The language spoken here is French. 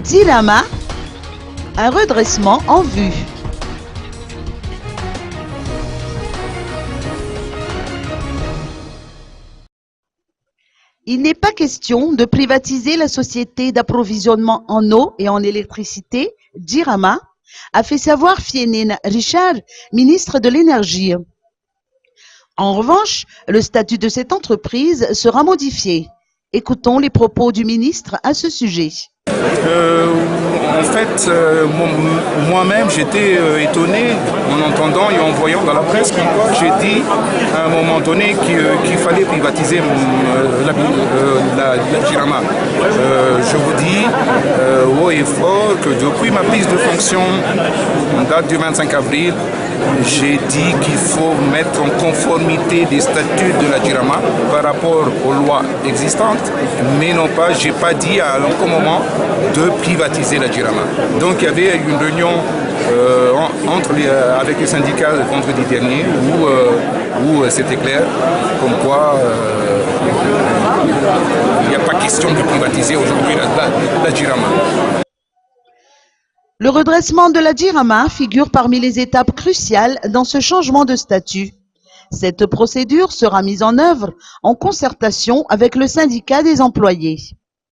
Dirama, un redressement en vue. Il n'est pas question de privatiser la société d'approvisionnement en eau et en électricité, Dirama, a fait savoir Fienine Richard, ministre de l'Énergie. En revanche, le statut de cette entreprise sera modifié. Écoutons les propos du ministre à ce sujet. En fait, moi-même, j'étais étonné en entendant et en voyant dans la presse pourquoi j'ai dit à un moment donné qu'il fallait privatiser la Dirama. Je vous dis haut et fort que depuis ma prise de fonction, en date du 25 avril, j'ai dit qu'il faut mettre en conformité des statuts de la Dirama par rapport aux lois existantes, mais non pas, j'ai pas dit à aucun moment de privatiser la Dirama. Donc il y avait une réunion avec les syndicats le vendredi dernier où c'était clair, comme quoi il n'y a pas question de privatiser aujourd'hui la Dirama. Le redressement de la Dirama figure parmi les étapes cruciales dans ce changement de statut. Cette procédure sera mise en œuvre en concertation avec le syndicat des employés.